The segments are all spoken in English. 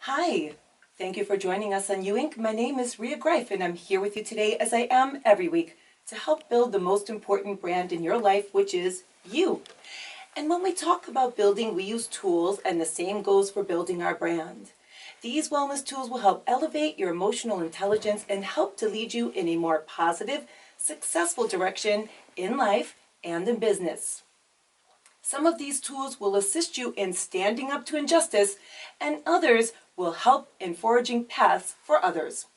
Hi, thank you for joining us on Inc. My name is Ria Grieff, and I'm here with you today, as I am every week, to help build the most important brand in your life, which is you. And when we talk about building, we use tools, and the same goes for building our brand. These wellness tools will help elevate your emotional intelligence and help to lead you in a more positive, successful direction in life and in business. Some of these tools will assist you in standing up to injustice, and others will help in forging paths for others.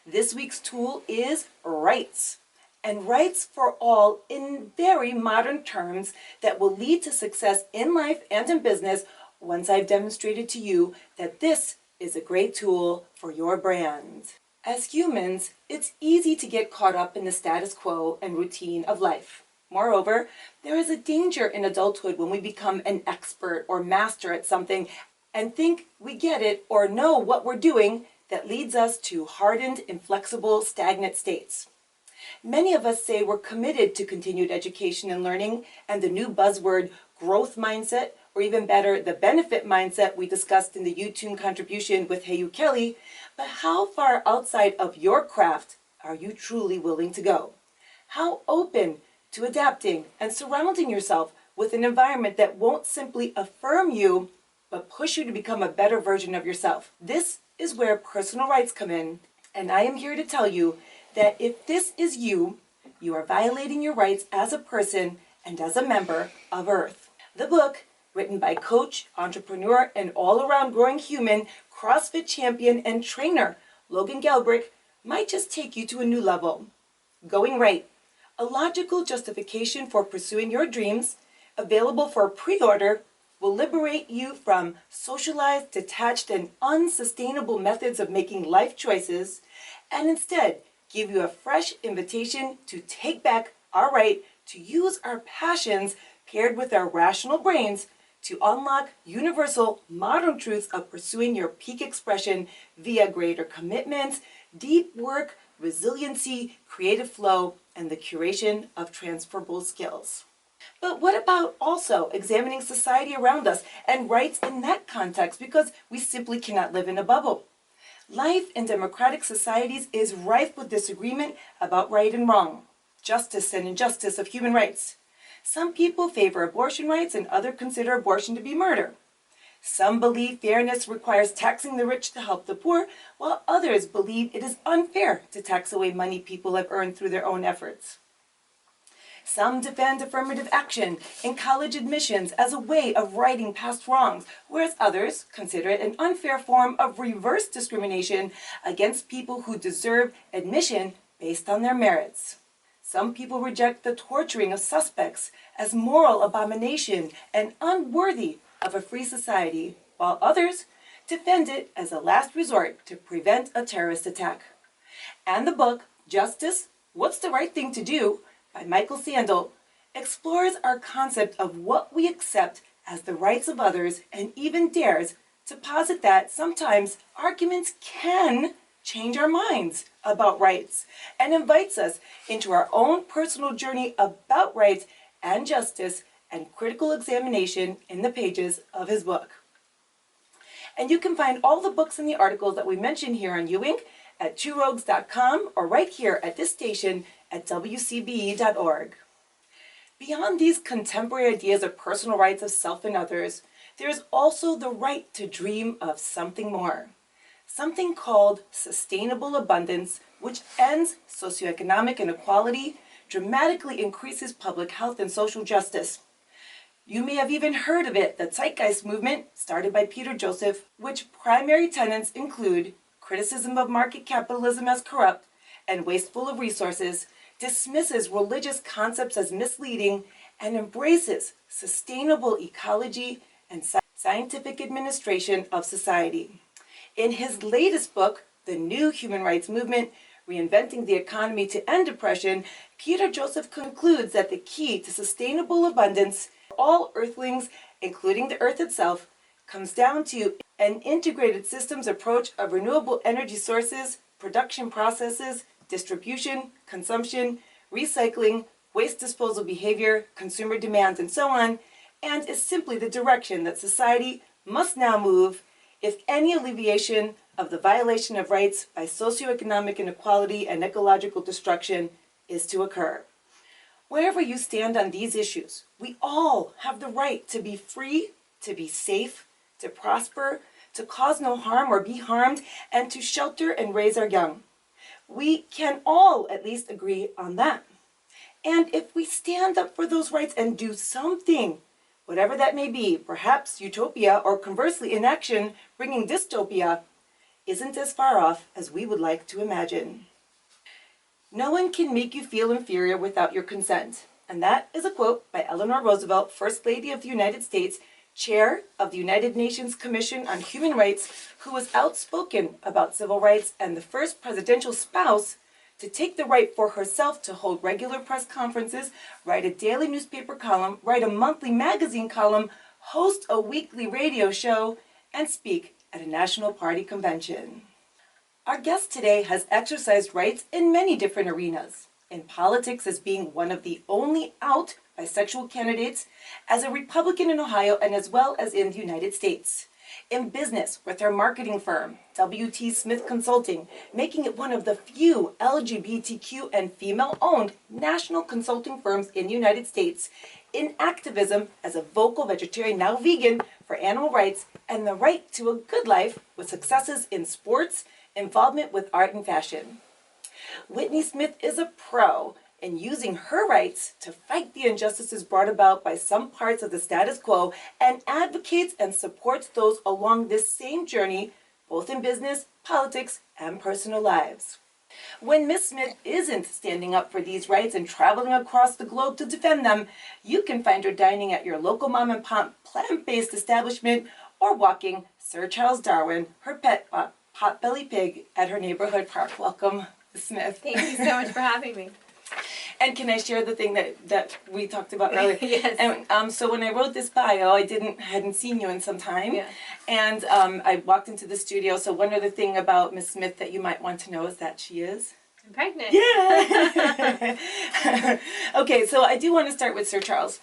This week's tool is rights, and rights for all in very modern terms that will lead to success in life and in business once I've demonstrated to you that this is a great tool for your brand. As humans, it's easy to get caught up in the status quo and routine of life. Moreover, there is a danger in adulthood when we become an expert or master at something and think we get it or know what we're doing that leads us to hardened, inflexible, stagnant states. Many of us say we're committed to continued education and learning and the new buzzword growth mindset, or even better, the benefit mindset we discussed in the YouTube contribution with Heyu Kelly, but how far outside of your craft are you truly willing to go? How open to adapting and surrounding yourself with an environment that won't simply affirm you, but push you to become a better version of yourself. This is where personal rights come in, and I am here to tell you that if this is you, you are violating your rights as a person and as a member of Earth. The book, written by coach, entrepreneur, and all-around growing human, CrossFit champion and trainer Logan Gelbrick, might just take you to a new level. Going Right, a logical justification for pursuing your dreams, available for pre-order, will liberate you from socialized, detached, and unsustainable methods of making life choices, and instead give you a fresh invitation to take back our right to use our passions paired with our rational brains to unlock universal modern truths of pursuing your peak expression via greater commitment, deep work, resiliency, creative flow, and the curation of transferable skills. But what about also examining society around us and rights in that context, because we simply cannot live in a bubble? Life in democratic societies is rife with disagreement about right and wrong, justice and injustice of human rights. Some people favor abortion rights and others consider abortion to be murder. Some believe fairness requires taxing the rich to help the poor, while others believe it is unfair to tax away money people have earned through their own efforts. Some defend affirmative action in college admissions as a way of righting past wrongs, whereas others consider it an unfair form of reverse discrimination against people who deserve admission based on their merits. Some people reject the torturing of suspects as moral abomination and unworthy of a free society, while others defend it as a last resort to prevent a terrorist attack. And the book, Justice, What's the Right Thing to Do, by Michael Sandel, explores our concept of what we accept as the rights of others and even dares to posit that sometimes arguments can change our minds about rights, and invites us into our own personal journey about rights and justice and critical examination in the pages of his book. And you can find all the books and the articles that we mention here on Inc. at tworogues.com or right here at this station at wcbe.org. Beyond these contemporary ideas of personal rights of self and others, there is also the right to dream of something more. Something called sustainable abundance, which ends socioeconomic inequality, dramatically increases public health and social justice. You may have even heard of it, the Zeitgeist movement, started by Peter Joseph, which primary tenets include criticism of market capitalism as corrupt and wasteful of resources, dismisses religious concepts as misleading, and embraces sustainable ecology and scientific administration of society. In his latest book, The New Human Rights Movement, Reinventing the Economy to End Depression, Peter Joseph concludes that the key to sustainable abundance for all earthlings, including the earth itself, comes down to an integrated systems approach of renewable energy sources, production processes, distribution, consumption, recycling, waste disposal behavior, consumer demands, and so on, and is simply the direction that society must now move if any alleviation of the violation of rights by socioeconomic inequality and ecological destruction is to occur. Wherever you stand on these issues, we all have the right to be free, to be safe, to prosper, to cause no harm or be harmed, and to shelter and raise our young. We can all at least agree on that. And if we stand up for those rights and do something, whatever that may be, perhaps utopia or conversely inaction bringing dystopia, isn't as far off as we would like to imagine. No one can make you feel inferior without your consent. And that is a quote by Eleanor Roosevelt, First Lady of the United States, Chair of the United Nations Commission on Human Rights, who was outspoken about civil rights and the first presidential spouse to take the right for herself to hold regular press conferences, write a daily newspaper column, write a monthly magazine column, host a weekly radio show, and speak at a national party convention. Our guest today has exercised rights in many different arenas. In politics as being one of the only out bisexual candidates, as a Republican in Ohio, and as well as in the United States. In business with her marketing firm, W.T. Smith Consulting, making it one of the few LGBTQ and female-owned national consulting firms in the United States. In activism as a vocal vegetarian, now vegan, for animal rights and the right to a good life with successes in sports, involvement with art and fashion. Whitney Smith is a pro in using her rights to fight the injustices brought about by some parts of the status quo and advocates and supports those along this same journey, both in business, politics, and personal lives. When Miss Smith isn't standing up for these rights and traveling across the globe to defend them, you can find her dining at your local mom and pop plant-based establishment or walking Sir Charles Darwin, her pet potbelly pig, at her neighborhood park. Welcome, Ms. Smith. Thank you so much for having me. And can I share the thing that we talked about earlier? Yes. And so when I wrote this bio, I hadn't seen you in some time. Yeah. And I walked into the studio. So one other thing about Miss Smith that you might want to know is that she is... I'm pregnant. Yeah! Okay, so I do want to start with Sir Charles,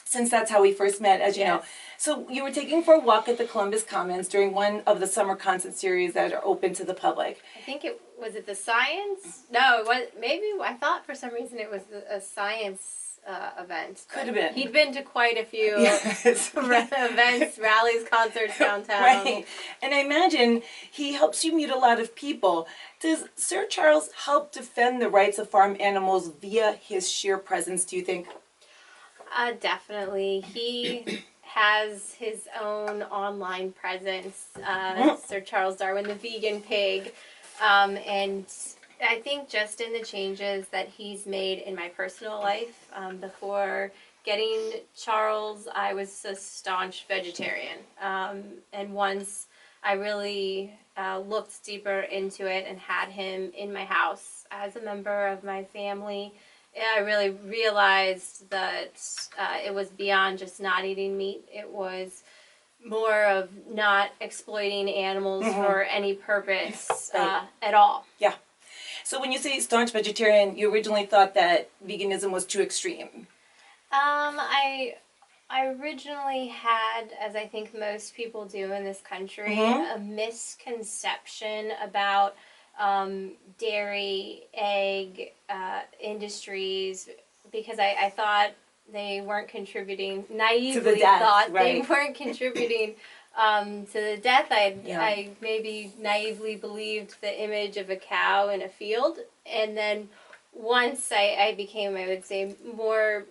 since that's how we first met, as you know. So you were taking for a walk at the Columbus Commons during one of the summer concert series that are open to the public. I think was it the science? No, it was, maybe, I thought for some reason it was a science event. Could have been. He'd been to quite a few Yes. events, rallies, concerts downtown. Right. And I imagine he helps you meet a lot of people. Does Sir Charles help defend the rights of farm animals via his sheer presence, do you think? Definitely. He has his own online presence, Sir Charles Darwin, the vegan pig, and I think just in the changes that he's made in my personal life, before getting Charles, I was a staunch vegetarian, and once I really looked deeper into it and had him in my house as a member of my family, I really realized that it was beyond just not eating meat. It was more of not exploiting animals for any purpose at all. Yeah. So when you say staunch vegetarian, you originally thought that veganism was too extreme. I originally had, as I think most people do in this country, a misconception about dairy, egg industries, because I thought they weren't contributing, naively thought they weren't contributing to the death. I maybe naively believed the image of a cow in a field, and then once I became, I would say,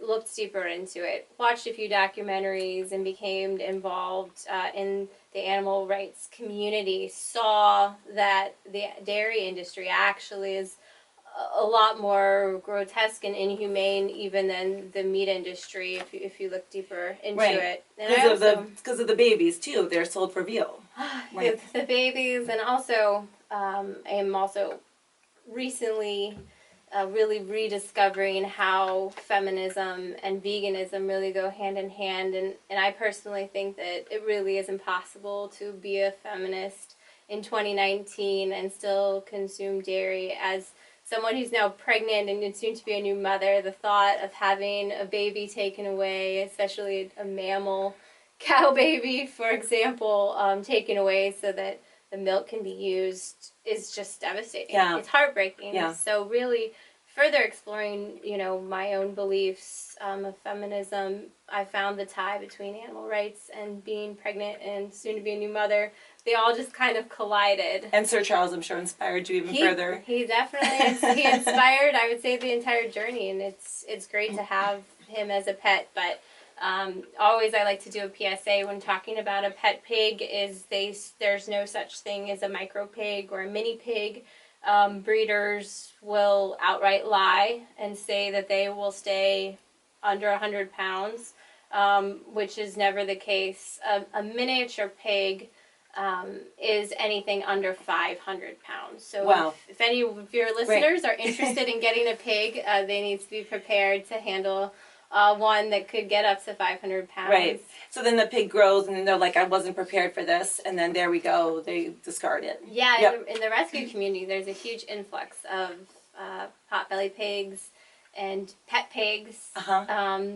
looked deeper into it, watched a few documentaries and became involved in the animal rights community, saw that the dairy industry actually is a lot more grotesque and inhumane even than the meat industry if you look deeper into it. Because of the babies too, they're sold for veal. Right. The babies, and also I am also recently really rediscovering how feminism and veganism really go hand in hand, and I personally think that it really is impossible to be a feminist in 2019 and still consume dairy. As someone who's now pregnant and soon to be a new mother, the thought of having a baby taken away, especially a mammal, cow baby, for example, taken away so that the milk can be used is just devastating. Yeah. It's heartbreaking. Yeah. So really, further exploring, my own beliefs of feminism, I found the tie between animal rights and being pregnant and soon to be a new mother. They all just kind of collided. And Sir Charles, I'm sure, inspired you even further. He definitely he inspired, I would say, the entire journey, and it's great to have him as a pet. But always I like to do a PSA when talking about a pet pig is there's no such thing as a micro pig or a mini pig. Breeders will outright lie and say that they will stay under 100 pounds, which is never the case. A miniature pig is anything under 500 pounds. So wow. if any of your listeners are interested in getting a pig, they need to be prepared to handle one that could get up to 500 pounds. Right. So then the pig grows, and then they're like, I wasn't prepared for this, and then there we go, they discard it. Yeah, yep. in the rescue community, there's a huge influx of potbelly pigs and pet pigs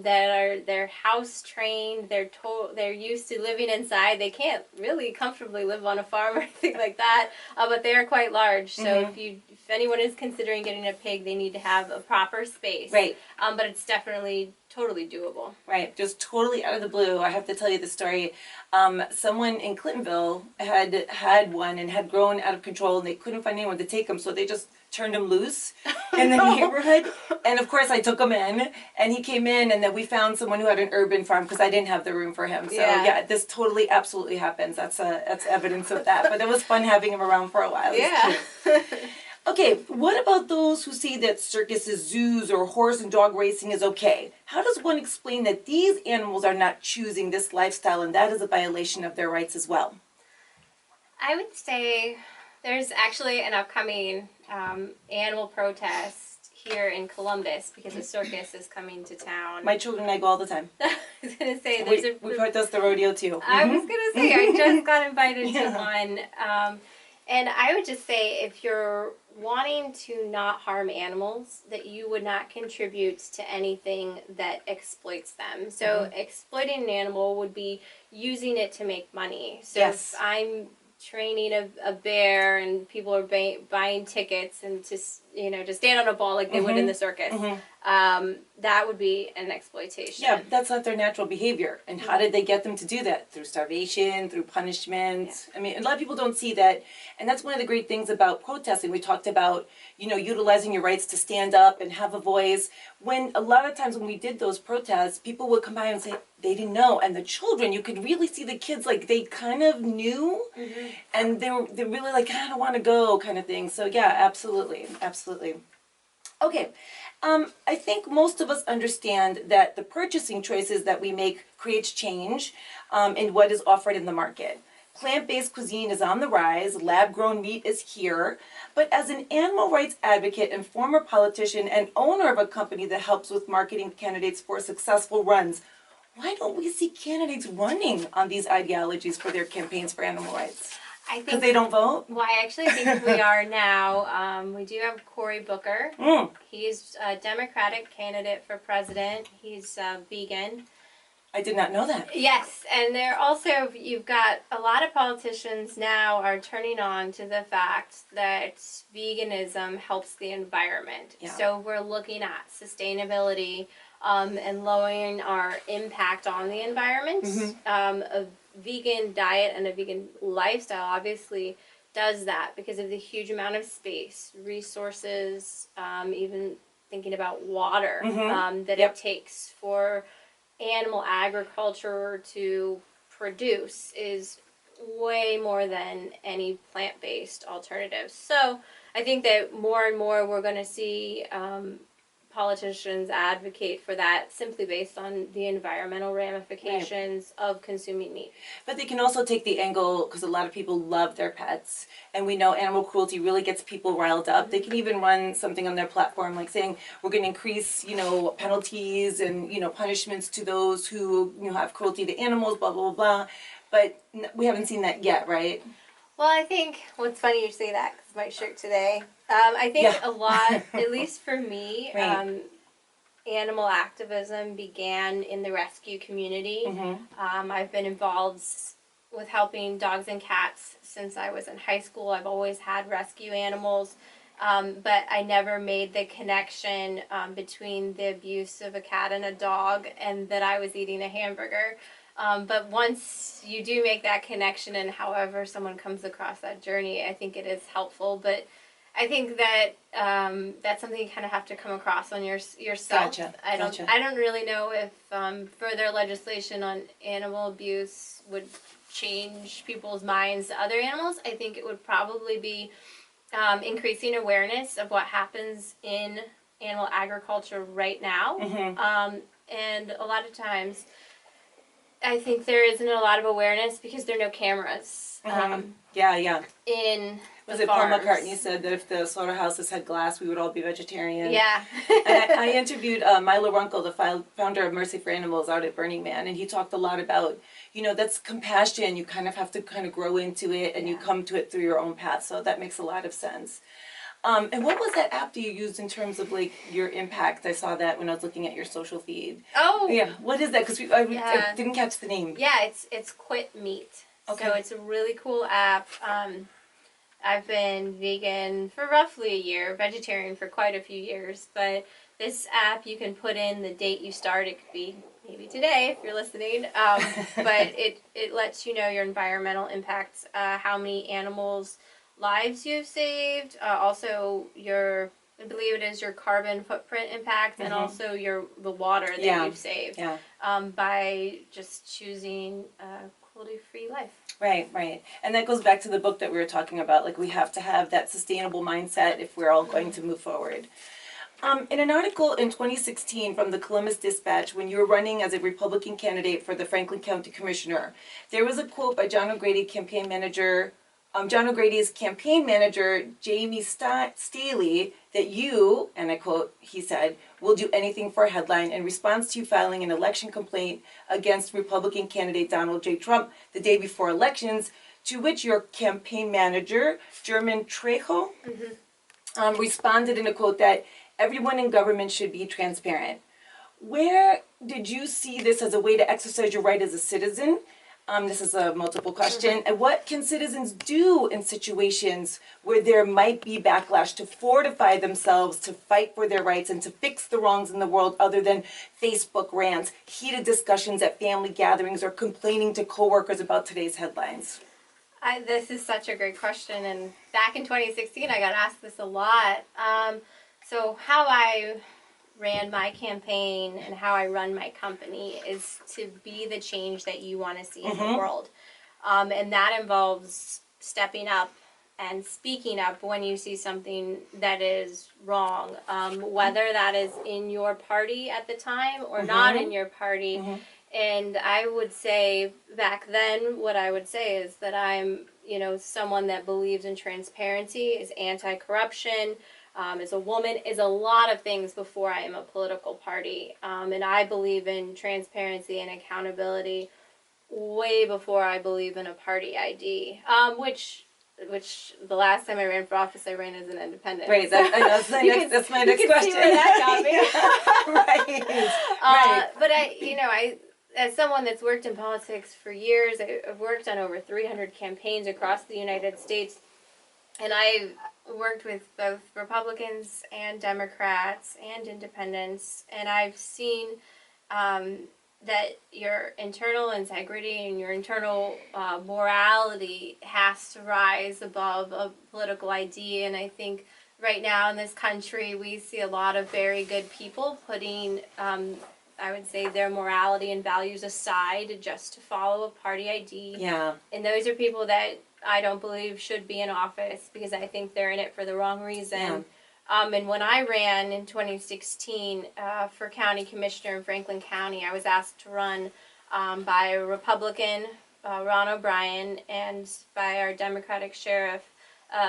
they're house trained. They're used to living inside. They can't really comfortably live on a farm or anything like that, but they are quite large. So if anyone is considering getting a pig, they need to have a proper space. Right. But it's definitely totally doable. Right. Just totally out of the blue, I have to tell you the story. Someone in Clintonville had one and had grown out of control, and they couldn't find anyone to take him, so they just turned him loose in the neighborhood. And of course I took him in, and he came in, and then we found someone who had an urban farm because I didn't have the room for him. So yeah, this totally absolutely happens. That's evidence of that. But it was fun having him around for a while. Yeah. Okay, what about those who say that circuses, zoos, or horse and dog racing is okay? How does one explain that these animals are not choosing this lifestyle, and that is a violation of their rights as well? I would say there's actually an upcoming animal protest here in Columbus because a circus is coming to town. My children and I go all the time. I was going to say, we've heard that's the rodeo too. I was going to say, I just got invited to one. And I would just say, if you're wanting to not harm animals, that you would not contribute to anything that exploits them. So exploiting an animal would be using it to make money. So if I'm training a bear and people are buying tickets and to stand on a ball like they would in the circus, that would be an exploitation. Yeah, that's not their natural behavior. And how did they get them to do that? Through starvation, through punishment. Yeah. I mean, a lot of people don't see that. And that's one of the great things about protesting. We talked about, utilizing your rights to stand up and have a voice. When a lot of times when we did those protests, people would come by and say they didn't know. And the children, you could really see the kids, like they kind of knew. And they're really like, I don't want to go kind of thing. So yeah, absolutely. Absolutely. Okay. I think most of us understand that the purchasing choices that we make creates change in what is offered in the market. Plant-based cuisine is on the rise, lab-grown meat is here, but as an animal rights advocate and former politician and owner of a company that helps with marketing candidates for successful runs, why don't we see candidates running on these ideologies for their campaigns for animal rights? I think because they don't vote? Well, I actually think we are now. We do have Cory Booker. He's a Democratic candidate for president. He's vegan. I did not know that. Yes, and you've got a lot of politicians now are turning on to the fact that veganism helps the environment. Yeah. So we're looking at sustainability and lowering our impact on the environment. A vegan diet and a vegan lifestyle obviously does that because of the huge amount of space, resources, even thinking about water that it takes for animal agriculture to produce is way more than any plant-based alternatives. So I think that more and more we're going to see politicians advocate for that simply based on the environmental ramifications of consuming meat. But they can also take the angle, because a lot of people love their pets, and we know animal cruelty really gets people riled up. They can even run something on their platform like saying, we're going to increase, penalties and, punishments to those who, have cruelty to animals, blah, blah, blah, blah. But we haven't seen that yet, right? Well, I think, it's funny you say that, because my shirt today, I think a lot, at least for me, animal activism began in the rescue community. I've been involved with helping dogs and cats since I was in high school. I've always had rescue animals, but I never made the connection between the abuse of a cat and a dog and that I was eating a hamburger. But once you do make that connection, and however someone comes across that journey, I think it is helpful. But I think that that's something you kind of have to come across on yourself. Gotcha. I don't really know if further legislation on animal abuse would change people's minds to other animals. I think it would probably be increasing awareness of what happens in animal agriculture right now. And a lot of times, I think there isn't a lot of awareness because there are no cameras. In was it Paul McCartney said that if the slaughterhouses had glass, we would all be vegetarian? Yeah. And I interviewed Milo Runkle, the founder of Mercy for Animals, out at Burning Man, and he talked a lot about, you know, that's compassion. You kind of have to kind of grow into it, and you come to it through your own path. So that makes a lot of sense. And what was that app that you used in terms of like your impact? I saw that when I was looking at your social feed. Oh. Yeah. What is that? Because I didn't catch the name. Yeah, it's Quit Meat. Okay. So it's a really cool app. I've been vegan for roughly a year, vegetarian for quite a few years, but this app, you can put in the date you start. It could be maybe today if you're listening, but it lets you know your environmental impacts, how many animals' lives you've saved, also I believe it is your carbon footprint impact, and also the water that you've saved by just choosing cruelty-free life. Right. And that goes back to the book that we were talking about. Like, we have to have that sustainable mindset if we're all going to move forward. In an article in 2016 from the Columbus Dispatch, when you were running as a Republican candidate for the Franklin County Commissioner, there was a quote by John O'Grady's campaign manager, Jamie Staley, that you, and I quote, he said, will do anything for a headline in response to you filing an election complaint against Republican candidate Donald J. Trump the day before elections, to which your campaign manager, German Trejo, responded in a quote that everyone in government should be transparent. Where did you see this as a way to exercise your right as a citizen? This is a multiple question. And what can citizens do in situations where there might be backlash to fortify themselves, to fight for their rights, and to fix the wrongs in the world other than Facebook rants, heated discussions at family gatherings, or complaining to coworkers about today's headlines? This is such a great question. And back in 2016, I got asked this a lot. So how I ran my campaign and how I run my company is to be the change that you want to see in the world. And that involves stepping up and speaking up when you see something that is wrong, whether that is in your party at the time or not in your party. And I would say back then, what I would say is that I'm, someone that believes in transparency, is anti-corruption, as a woman, is a lot of things before I am a political party. And I believe in transparency and accountability way before I believe in a party ID, which the last time I ran for office, I ran as an independent. Right, that's my next question. You can see where that got me. Right. But I, as someone that's worked in politics for years, I've worked on over 300 campaigns across the United States, and I've worked with both Republicans and Democrats and independents, and I've seen that your internal integrity and your internal morality has to rise above a political idea. And I think right now in this country we see a lot of very good people putting, I would say, their morality and values aside just to follow a party ID. Yeah. And those are people that I don't believe should be in office because I think they're in it for the wrong reason. Yeah. And when I ran in 2016 for county commissioner in Franklin County, I was asked to run by a Republican, Ron O'Brien, and by our Democratic sheriff,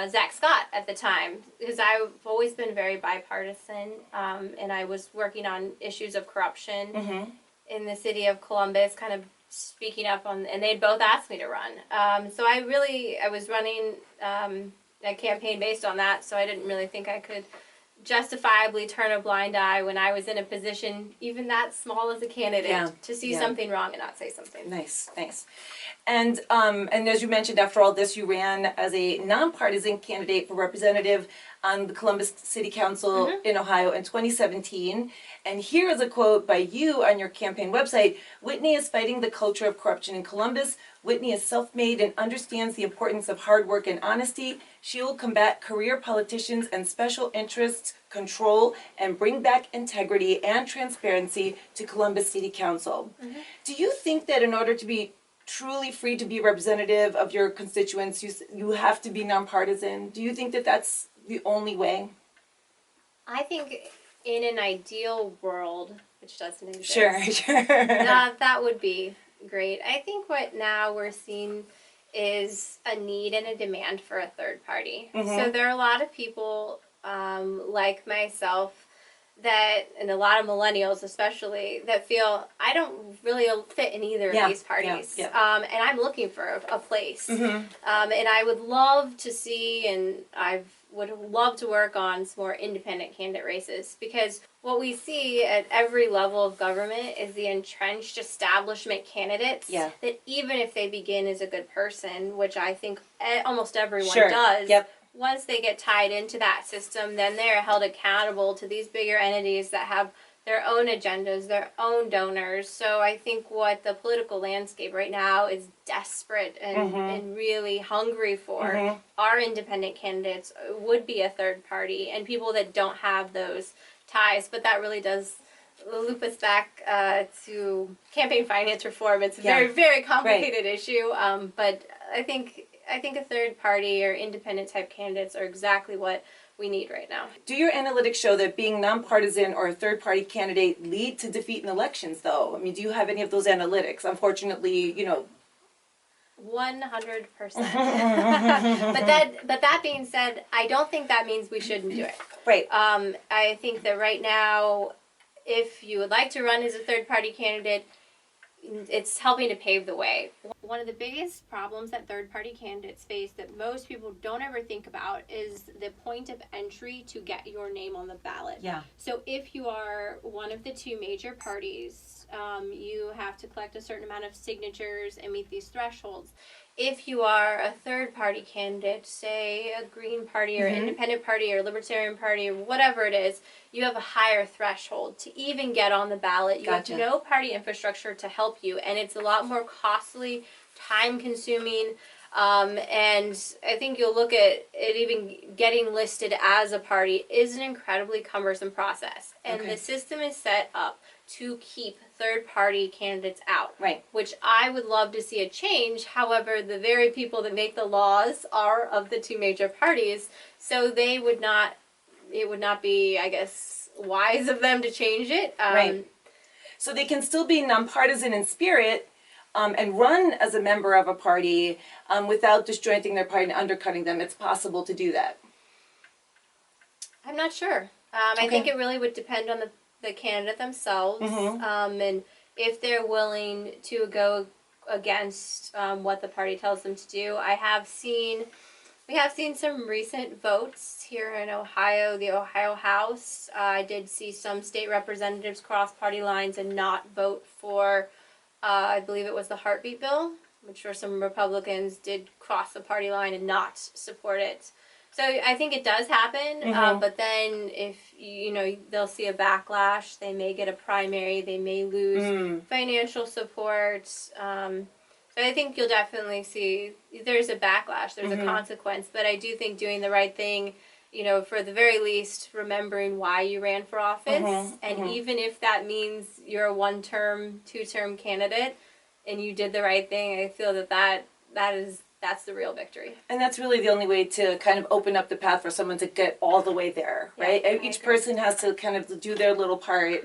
Zach Scott, at the time, because I've always been very bipartisan, and I was working on issues of corruption in the city of Columbus, kind of speaking up on, and they'd both asked me to run. So I was running a campaign based on that, so I didn't really think I could justifiably turn a blind eye when I was in a position even that small as a candidate to see something wrong and not say something. Nice. And as you mentioned, after all this, you ran as a nonpartisan candidate for representative on the Columbus City Council in Ohio in 2017. And here is a quote by you on your campaign website: "Whitney is fighting the culture of corruption in Columbus. Whitney is self-made and understands the importance of hard work and honesty. She will combat career politicians and special interests control and bring back integrity and transparency to Columbus City Council." Do you think that in order to be truly free to be representative of your constituents, you have to be nonpartisan? Do you think that that's the only way? I think in an ideal world, which doesn't exist, Sure. that would be great. I think what now we're seeing is a need and a demand for a third party. So there are a lot of people like myself and a lot of millennials especially, that feel I don't really fit in either of these parties. And I'm looking for a place. And I would love to see, and I would love to work on some more independent candidate races, because what we see at every level of government is the entrenched establishment candidates that even if they begin as a good person, which I think almost everyone does, once they get tied into that system, then they're held accountable to these bigger entities that have their own agendas, their own donors. So I think what the political landscape right now is desperate and really hungry for are independent candidates, would be a third party, and people that don't have those ties. But that really does loop us back to campaign finance reform. It's a very, very complicated issue, but I think a third party or independent type candidates are exactly what we need right now. Do your analytics show that being nonpartisan or a third party candidate lead to defeat in elections, though? I mean, do you have any of those analytics? Unfortunately, 100%. But that being said, I don't think that means we shouldn't do it. Right. I think that right now, if you would like to run as a third party candidate, it's helping to pave the way. One of the biggest problems that third-party candidates face that most people don't ever think about is the point of entry to get your name on the ballot. So if you are one of the two major parties, you have to collect a certain amount of signatures and meet these thresholds. If you are a third-party candidate, say a Green Party or Independent Party or Libertarian Party or whatever it is, you have a higher threshold to even get on the ballot. You have no party infrastructure to help you, and it's a lot more costly, time-consuming, and I think you'll look at it, even getting listed as a party is an incredibly cumbersome process, and the system is set up to keep third-party candidates out, which I would love to see a change. However, the very people that make the laws are of the two major parties, so it would not be, I guess, wise of them to change it. So they can still be nonpartisan in spirit and run as a member of a party without disjointing their party and undercutting them. It's possible to do that. I'm not sure. I think it really would depend on the candidate themselves, and if they're willing to go against what the party tells them to do. We have seen some recent votes here in Ohio, the Ohio House. I did see some state representatives cross party lines and not vote for, I believe it was the heartbeat bill, which for some Republicans did cross the party line and not support it. So I think it does happen, but then if, they'll see a backlash, they may get a primary, they may lose financial support. So I think you'll definitely see there's a backlash, there's a consequence, but I do think doing the right thing, for the very least, remembering why you ran for office, and even if that means you're a one-term, two-term candidate, and you did the right thing, I feel that's the real victory. And that's really the only way to kind of open up the path for someone to get all the way there, right? Each person has to kind of do their little part,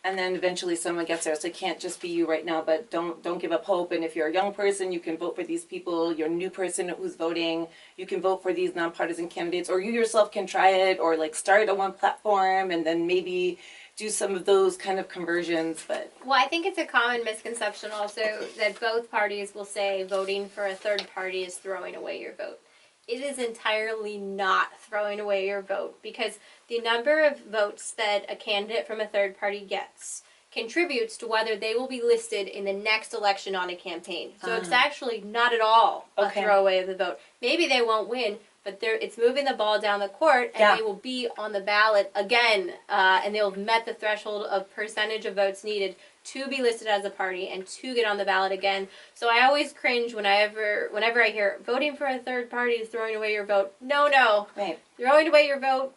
and then eventually someone gets there. So it can't just be you right now, but don't give up hope. And if you're a young person, you can vote for these people. You're a new person who's voting, you can vote for these nonpartisan candidates, or you yourself can try it, or like start on one platform and then maybe do some of those kind of conversions. But well, I think it's a common misconception also that both parties will say voting for a third party is throwing away your vote. it is entirely not throwing away your vote, because the number of votes that a candidate from a third party gets contributes to whether they will be listed in the next election on a campaign. So it's actually not at all a throwaway of the vote. Maybe they won't win, but it's moving the ball down the court, and they will be on the ballot again, and they'll have met the threshold of percentage of votes needed to be listed as a party and to get on the ballot again. So I always cringe whenever I hear voting for a third party is throwing away your vote. No. Right. Throwing away your vote,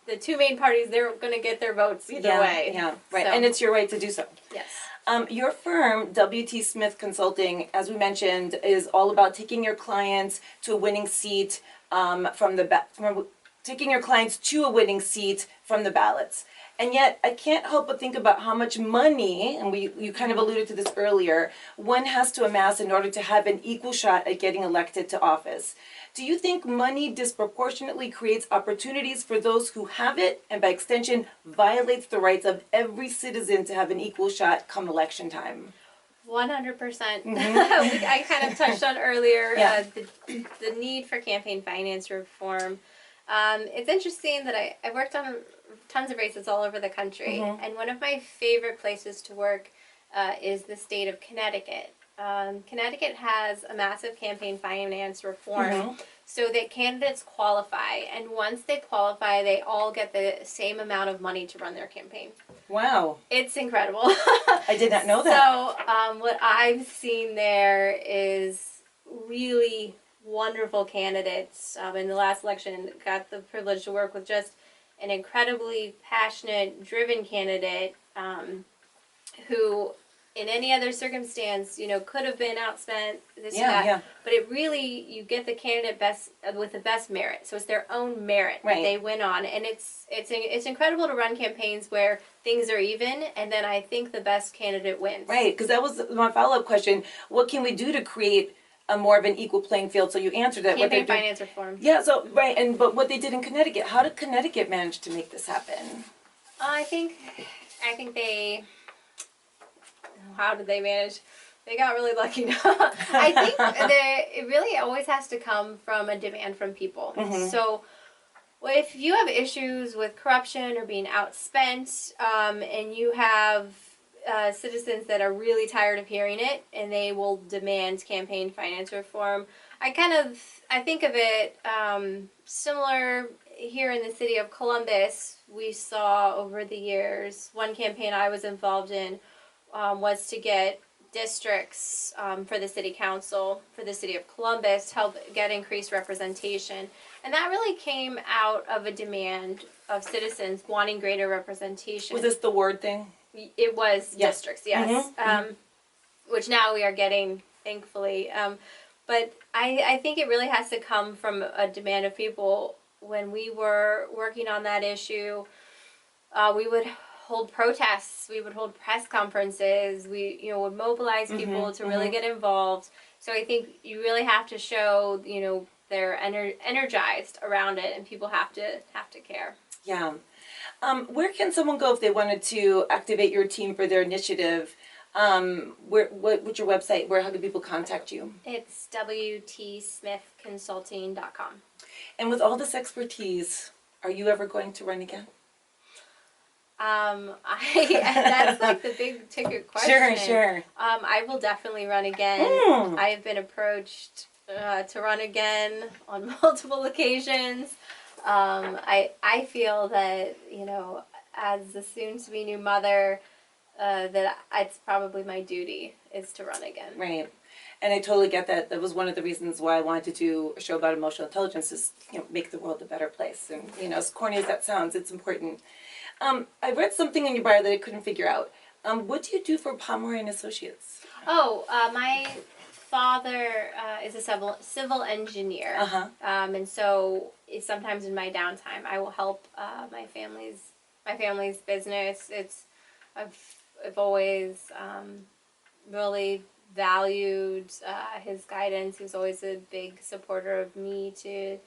the two main parties, they're going to get their votes either way. Yeah, right. So. And it's your right to do so. Yes. Your firm, W.T. Smith Consulting, as we mentioned, is all about taking your clients to a winning seat taking your clients to a winning seat from the ballots. And yet, I can't help but think about how much money, and you kind of alluded to this earlier, one has to amass in order to have an equal shot at getting elected to office. Do you think money disproportionately creates opportunities for those who have it, and by extension, violates the rights of every citizen to have an equal shot come election time? 100%. I kind of touched on earlier the need for campaign finance reform. It's interesting that I worked on tons of races all over the country, and one of my favorite places to work is the state of Connecticut. Connecticut has a massive campaign finance reform so that candidates qualify, and once they qualify, they all get the same amount of money to run their campaign. Wow. It's incredible. I did not know that. So what I've seen there is really wonderful candidates. In the last election, got the privilege to work with just an incredibly passionate, driven candidate who, in any other circumstance, could have been outspent, this or that. But it really, you get the candidate with the best merit. So it's their own merit that they win on, and it's incredible to run campaigns where things are even, and then I think the best candidate wins. Right, because that was my follow-up question. What can we do to create a more of an equal playing field? So you answered that. Campaign finance reform. Yeah. So but what they did in Connecticut, how did Connecticut manage to make this happen? I think they. How did they manage? They got really lucky. I think it really always has to come from a demand from people. So if you have issues with corruption or being outspent, and you have citizens that are really tired of hearing it, and they will demand campaign finance reform, I think of it similar here in the city of Columbus. We saw over the years, one campaign I was involved in was to get districts for the city council for the city of Columbus to help get increased representation. And that really came out of a demand of citizens wanting greater representation. Was this the word thing? It was districts, yes. Which now we are getting, thankfully. But I think it really has to come from a demand of people. When we were working on that issue, we would hold protests, we would hold press conferences, we would mobilize people to really get involved. So I think you really have to show they're energized around it, and people have to care. Yeah. Where can someone go if they wanted to activate your team for their initiative? What's your website? How do people contact you? It's wtsmithconsulting.com. And with all this expertise, are you ever going to run again? That's like the big ticket question. Sure. I will definitely run again. I have been approached to run again on multiple occasions. I feel that, as a soon-to-be new mother, that it's probably my duty is to run again. Right. And I totally get that. That was one of the reasons why I wanted to do a show about emotional intelligence, is make the world a better place. And as corny as that sounds, it's important. I read something in your bio that I couldn't figure out. What do you do for Pomeroy and Associates? My father is a civil engineer, and so sometimes in my downtime I will help my family's business. I've always really valued his guidance. He was always a big supporter of me to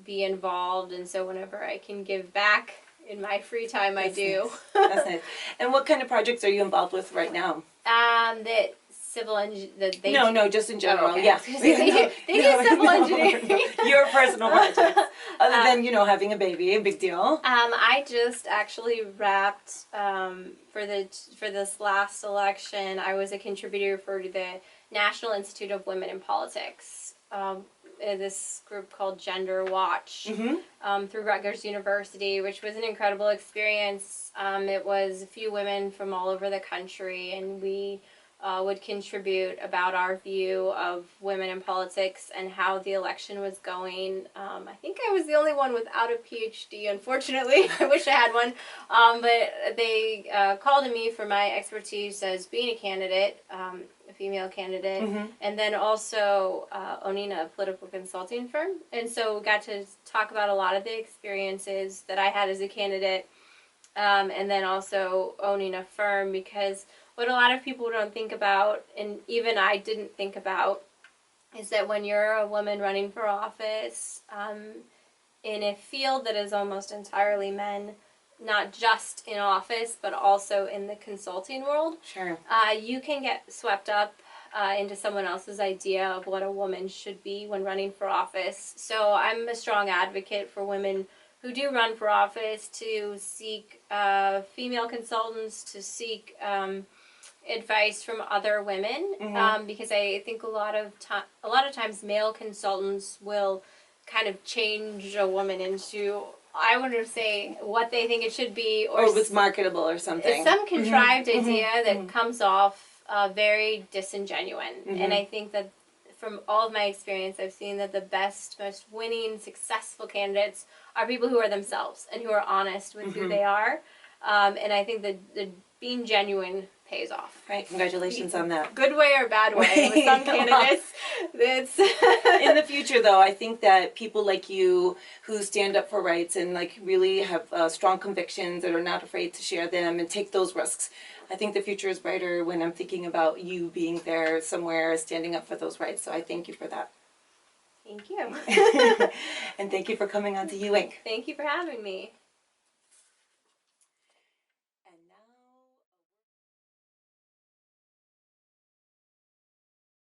be involved, and so whenever I can give back in my free time, I do. Nice. That's nice. And what kind of projects are you involved with right now? they No, just in general. okay. Yeah. They do civil engineering. Your personal projects. Other than, having a baby, a big deal. I just actually wrapped for this last election. I was a contributor for the National Institute of Women in Politics. This group called Gender Watch through Rutgers University, which was an incredible experience. It was a few women from all over the country, and we would contribute about our view of women in politics and how the election was going. I think I was the only one without a PhD, unfortunately. I wish I had one. But they called on me for my expertise as being a candidate, a female candidate, and then also owning a political consulting firm. And so we got to talk about a lot of the experiences that I had as a candidate, and then also owning a firm, because what a lot of people don't think about, and even I didn't think about, is that when you're a woman running for office in a field that is almost entirely men, not just in office, but also in the consulting world, Sure. You can get swept up into someone else's idea of what a woman should be when running for office. So I'm a strong advocate for women who do run for office to seek female consultants, to seek advice from other women, because I think a lot of times male consultants will kind of change a woman into, I wouldn't say what they think it should be, or if it's marketable or something. Some contrived idea that comes off very disingenuous. And I think that from all of my experience, I've seen that the best, most winning, successful candidates are people who are themselves and who are honest with who they are. And I think that being genuine pays off. Right, congratulations on that. Good way or bad way with some candidates. It's in the future, though, I think that people like you who stand up for rights and really have strong convictions and are not afraid to share them and take those risks. I think the future is brighter when I'm thinking about you being there somewhere standing up for those rights. So I thank you for that. Thank you. And thank you for coming on to You Inc. Thank you for having me.